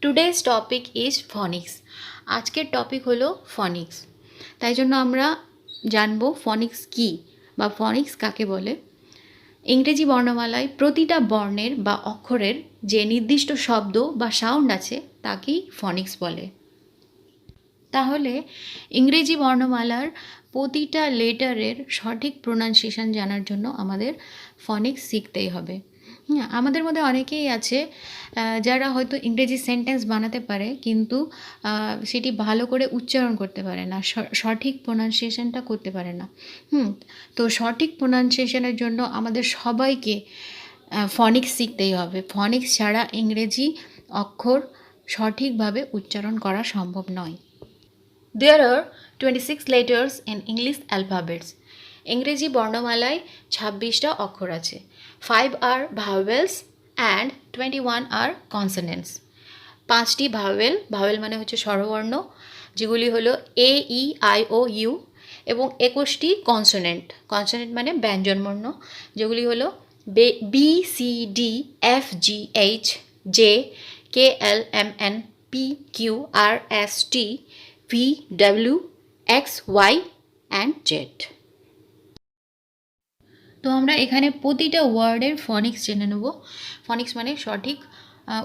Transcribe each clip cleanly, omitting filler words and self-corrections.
Today's topic is ফনিক্স। আজকের topic হলো ফনিক্স। তাই জন্য আমরা জানবো ফনিক্স কী বা ফনিক্স কাকে বলে। ইংরেজি বর্ণমালায় প্রতিটা বর্ণের বা অক্ষরের যে নির্দিষ্ট শব্দ বা সাউন্ড আছে তাকেই ফনিক্স বলে। তাহলে ইংরেজি বর্ণমালার প্রতিটা লেটারের সঠিক প্রোনাউন্সিয়েশন জানার জন্য আমাদের ফনিক্স শিখতেই হবে। আমাদের মধ্যে অনেকেই আছে যারা হয়তো ইংরেজি সেন্টেন্স বানাতে পারে, কিন্তু সেটি ভালো করে উচ্চারণ করতে পারে না, সঠিক প্রোনাউন্সিয়েশনটা করতে পারে না। তো সঠিক প্রোনাউন্সিয়েশনের জন্য আমাদের সবাইকে ফনিক্স শিখতেই হবে। ফনিক্স ছাড়া ইংরেজি অক্ষর সঠিকভাবে উচ্চারণ করা সম্ভব নয়। There are 26 letters in English alphabets. ইংরেজি বর্ণমালায় 26টা অক্ষর আছে। 5 are vowels and 21 are consonants. 5টি ভাওয়েল মানে হচ্ছে স্বরবর্ণ, যেগুলি হলো এ ই আই ও ইউ, এবং 21টি কনসোনেন্ট মানে ব্যঞ্জনবর্ণ, যেগুলি হলো B C D F G H J K L M N P Q R S T V W X Y and Z. তো আমরা এখানে প্রতিটা ওয়ার্ডের ফনিক্স জেনে নেব। ফনিক্স মানে সঠিক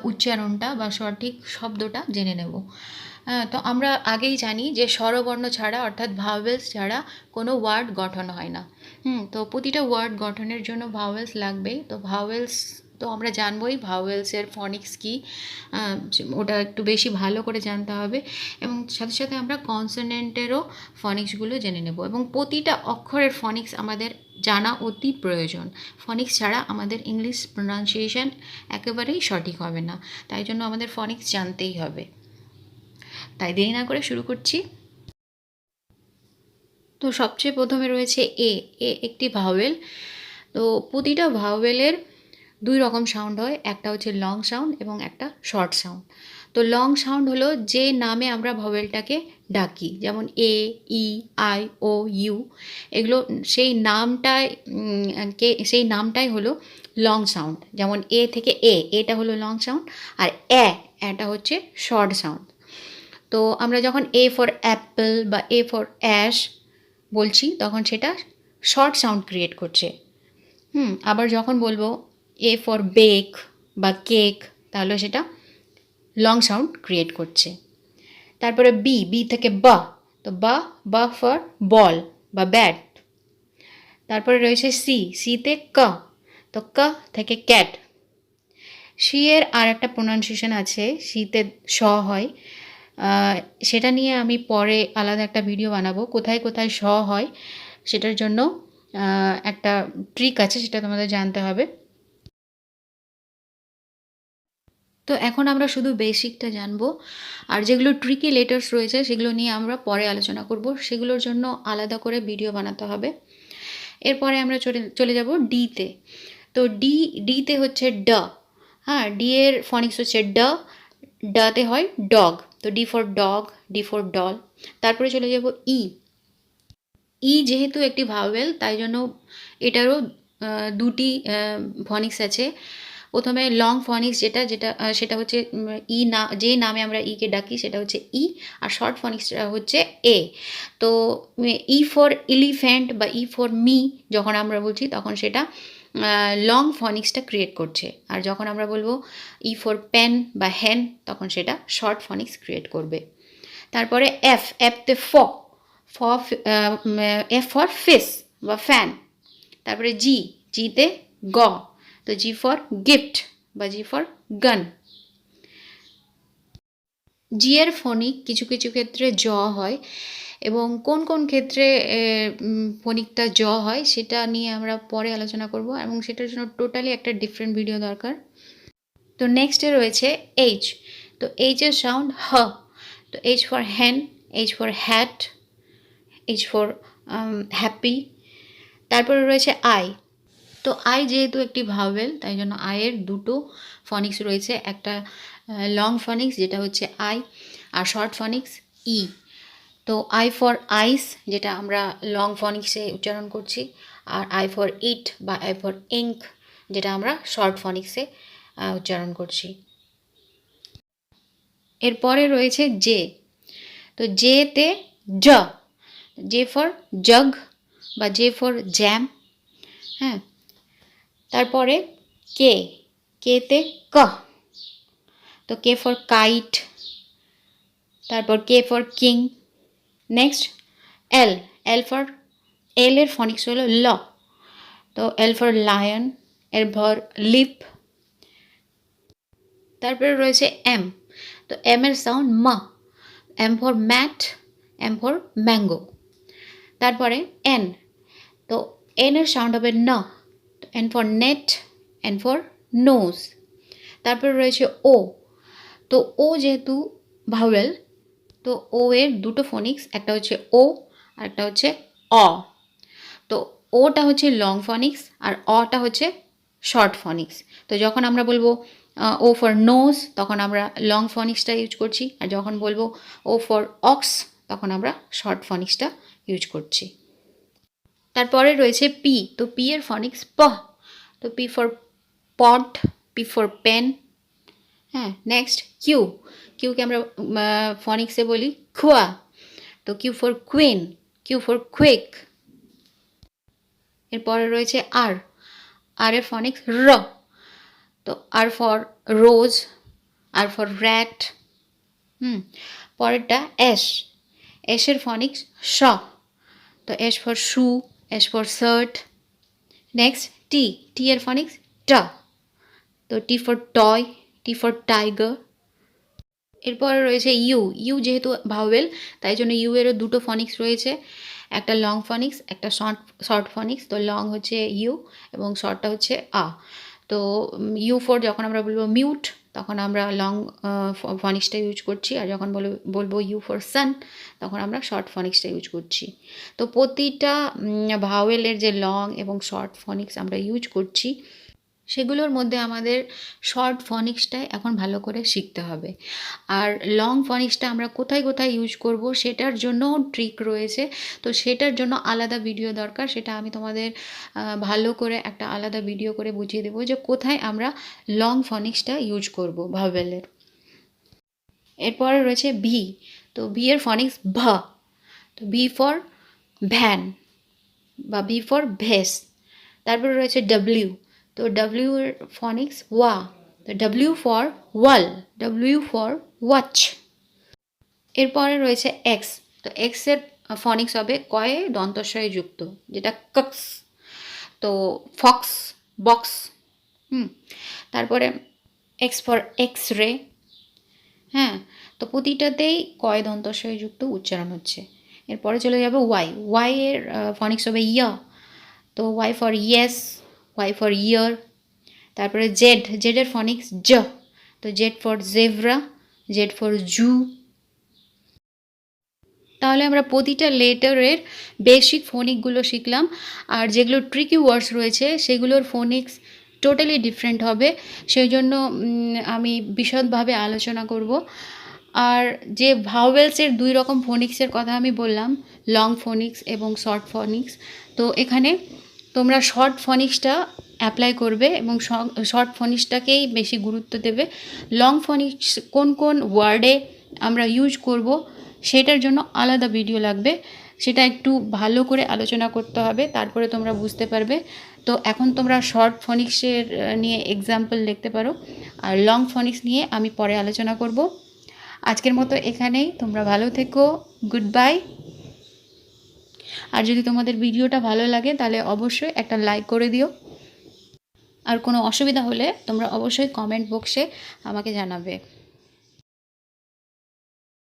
উচ্চারণটা বা সঠিক শব্দটা জেনে নেব। তো আমরা আগেই জানি যে স্বরবর্ণ ছাড়া অর্থাৎ ভাওয়েলস ছাড়া কোনো ওয়ার্ড গঠন হয় না। তো প্রতিটা ওয়ার্ড গঠনের জন্য ভাওয়েলস লাগবে। তো ভাওয়েলস তো আমরা জানবই ভাওয়েলসের ফনিক্স কী, ওটা একটু বেশি ভালো করে জানতে হবে, এবং সাথে সাথে আমরা কনসোনেন্টেরও ফনিক্সগুলো জেনে নেব, এবং প্রতিটা অক্ষরের ফনিক্স আমাদের জানা অতি প্রয়োজন। ফনিক্স ছাড়া আমাদের ইংলিশ প্রোনাউন্সিয়েশন একেবারেই সঠিক হবে না, তাই জন্য আমাদের ফনিক্স জানতেই হবে। তাই দেরি না করে শুরু করছি। তো সবচেয়ে প্রথমে রয়েছে এ একটি ভাওয়েল। তো প্রতিটা ভাওয়েলের দুই রকম সাউন্ড হয়, একটা হচ্ছে লং সাউন্ড এবং একটা শর্ট সাউন্ড। তো লং সাউন্ড হলো যে নামে আমরা ভাওয়েলটাকে ডাকি, যেমন এ ই আই ও ইউ, এগুলো সেই নামটাই হলো লং সাউন্ড। যেমন এ থেকে এটা হলো লং সাউন্ড, আর এটা হচ্ছে শর্ট সাউন্ড। তো আমরা যখন এ ফর অ্যাপেল বা এ ফর অ্যাশ বলছি তখন সেটা শর্ট সাউন্ড ক্রিয়েট করছে। আবার যখন বলবো এ ফর বেক বা কেক, তাহলে সেটা লং সাউন্ড ক্রিয়েট করছে। তারপরে বি থেকে তো বা ফর বল বা ব্যাট। তারপরে রয়েছে সিতে তো থেকে ক্যাট। এর আর একটা প্রোনাউন্সিয়েশন আছে, সিতে হয়, সেটা নিয়ে আমি পরে আলাদা একটা ভিডিও বানাবো, কোথায় কোথায় হয় সেটার জন্য একটা ট্রিক আছে, সেটা তোমাদের জানতে হবে। তো এখন আমরা শুধু বেসিকটা জানবো, আর যেগুলো ট্রিকি লেটার্স রয়েছে সেগুলো নিয়ে আমরা পরে আলোচনা করব, সেগুলোর জন্য আলাদা করে ভিডিও বানাতে হবে। এরপরে আমরা চলে যাব ডিতে। তো ডিতে হচ্ছে ড। ডি এর ফনিক্স হচ্ছে ডতে হয় ডগ। তো D for dog, D for doll. তারপরে চলে যাব ই যেহেতু একটি ভাওয়েল, তাই জন্য এটারও দুটি ফনিক্স আছে। প্রথমে লং ফনিক্স সেটা হচ্ছে যে নামে আমরা ইকে ডাকি সেটা হচ্ছে ই, আর শর্ট ফনিক্সটা হচ্ছে এ। তো ই ফর এলিফ্যান্ট বা ই ফর মি যখন আমরা বলছি তখন সেটা লং ফনিক্সটা ক্রিয়েট করছে, আর যখন আমরা বলবো ই ফর পেন বা হেন তখন সেটা শর্ট ফনিক্স ক্রিয়েট করবে। তারপরে এফতে এফ ফর ফিস বা ফ্যান। তারপরে জিতে তো জি ফর গিফট বা জি ফর গান। জি এর ফনিক কিছু কিছু ক্ষেত্রে জ হয়, এবং কোন কোন ক্ষেত্রে ফনিকটা জ হয় সেটা নিয়ে আমরা পরে আলোচনা করব, এবং সেটার জন্য টোটালি একটা ডিফারেন্ট ভিডিও দরকার। তো নেক্সটে রয়েছে এইচ। তো এইচের সাউন্ড হ। তো H for hen, H for hat, H for happy. তারপরে রয়েছে আই। তো আই যেহেতু একটি ভাওয়েল, তাই জন্য আয়ের দুটো ফনিক্স রয়েছে, একটা লং ফনিক্স যেটা হচ্ছে আই, আর শর্ট ফনিক্স ই। তো আই ফর আইস যেটা আমরা লং ফনিক্সে উচ্চারণ করছি, আর আই ফর ইট বা আই ফর ইঙ্ক যেটা আমরা শর্ট ফনিক্সে উচ্চারণ করছি। এরপরে রয়েছে জে। তো জেতে জ, জে ফর জগ বা জে ফর জ্যাম। হ্যাঁ, তারপরে কে, কেতে ক, তো কে ফর কাইট। তারপর K for king. Next L, L for, L এর ফনিক্স হলো ল, তো এল ফর লায়ন, এর ফর লিপ। তারপরে রয়েছে এম, তো এম এর সাউন্ড ম, M for mat, M for mango. তারপরে এন, তো এন এর সাউন্ড হবে ন, N for net, N for nose. তারপরে রয়েছে ও, তো ও যেহেতু ভাওয়েল, তো ও এর দুটো ফনিক্স, একটা হচ্ছে ও আর একটা হচ্ছে অ। তো ওটা হচ্ছে লং ফনিক্স আর অটা হচ্ছে শর্ট ফনিক্স। তো যখন আমরা বলবো ও ফর নোজ, তখন আমরা লং ফনিক্সটা ইউজ করছি, আর যখন বলবো ও ফর অক্স, তখন আমরা শর্ট ফনিক্সটা ইউজ করছি। তারপরে রয়েছে পি, তো পি এর ফনিক্স প, তো P for pot, P for pen. হ্যাঁ, নেক্সট কিউ, কিউকে আমরা ফনিক্সে বলি খুয়া, তো Q for queen, Q for quick. এরপরে রয়েছে আর, আর এর ফনিক্স র, তো R for rose, R for rat. পরেরটা এস, এসের ফনিক্স শ, তো S for shoe, S for shirt. Next T, T এর ফনিক্স ট, তো T for toy, T for tiger. এরপরে রয়েছে ইউ, ইউ যেহেতু ভাওয়েল তাই জন্য ইউ এরও দুটো ফনিক্স রয়েছে, একটা লং ফনিক্স, একটা শর্ট ফনিক্স। তো লং হচ্ছে ইউ এবং শর্টটা হচ্ছে আ। তো ইউ ফর যখন আমরা বলবো মিউট, তখন আমরা লং ফনিক্সটা ইউজ করছি, আর যখন বলবো ইউ ফর সান, তখন আমরা শর্ট ফনিক্সটা ইউজ করছি। তো প্রতিটা ভাওয়েলের যে লং এবং শর্ট ফনিক্স আমরা ইউজ করছি, সেগুলোর মধ্যে আমাদের শর্ট ফনিক্সটাই এখন ভালো করে শিখতে হবে। আর লং ফনিক্সটা আমরা কোথায় কোথায় ইউজ করব সেটার জন্য ট্রিক রয়েছে, তো সেটার জন্য আলাদা ভিডিও দরকার। সেটা আমি তোমাদের ভালো করে একটা আলাদা ভিডিও করে বুঝিয়ে দেবো যে কোথায় আমরা লং ফনিক্সটা ইউজ করব ভাওয়েলের। এরপরে রয়েছে ভি, তো ভি এর ফনিক্স ভ, তো ভি ফর ভ্যান বা ভি ফর ভেস। তারপরে রয়েছে ডব্লিউ, তো ডব্লিউ এর ফনিক্স ওয়া, তো W for wall, W for watch. এরপরে রয়েছে এক্স, তো এক্স এর ফনিক্স হবে কয়ে দন্তস্বয়ে যুক্ত, যেটা কক্স, তো ফক্স, বক্স। তারপরে এক্স ফর এক্স রে। হ্যাঁ, তো প্রতিটাতেই কয় দন্তস্বয়ে যুক্ত উচ্চারণ হচ্ছে। এরপরে চলে যাবে ওয়াই, ওয়াই এর ফনিক্স হবে ইয়া, তো Y for yes, Y for year. তারপরে জেড, জেডের ফনিক্স জ, তো Z for zebra, Z for zoo. তাহলে আমরা প্রতিটা লেটারের বেসিক ফোনিকগুলো শিখলাম, আর যেগুলো ট্রিকি ওয়ার্ডস রয়েছে সেগুলোর ফোনিক্স টোটালি ডিফারেন্ট হবে, সেই জন্য আমি বিশদভাবে আলোচনা করব। আর যে ভাওয়েলসের দুই রকম ফোনিক্সের কথা আমি বললাম, লং ফোনিক্স এবং শর্ট ফোনিক্স, তো এখানে তোমরা শর্ট ফনিক্সটা অ্যাপ্লাই করবে এবং শর্ট ফনিক্সটাকেই বেশি গুরুত্ব দেবে। লং ফনিক্স কোন কোন ওয়ার্ডে আমরা ইউজ করব সেটার জন্য আলাদা ভিডিও লাগবে, সেটা একটু ভালো করে আলোচনা করতে হবে, তারপরে তোমরা বুঝতে পারবে। তো এখন তোমরা শর্ট ফনিক্সের নিয়ে এক্সাম্পল লিখতে পারো, আর লং ফনিক্স নিয়ে আমি পরে আলোচনা করব। আজকের মতো এখানেই, তোমরা ভালো থেকো, গুড বাই। আর যদি তোমাদের ভিডিওটা ভালো লাগে তাহলে অবশ্যই একটা লাইক করে দিও, আর কোনো অসুবিধা হলে তোমরা অবশ্যই কমেন্ট বক্সে আমাকে জানাবে।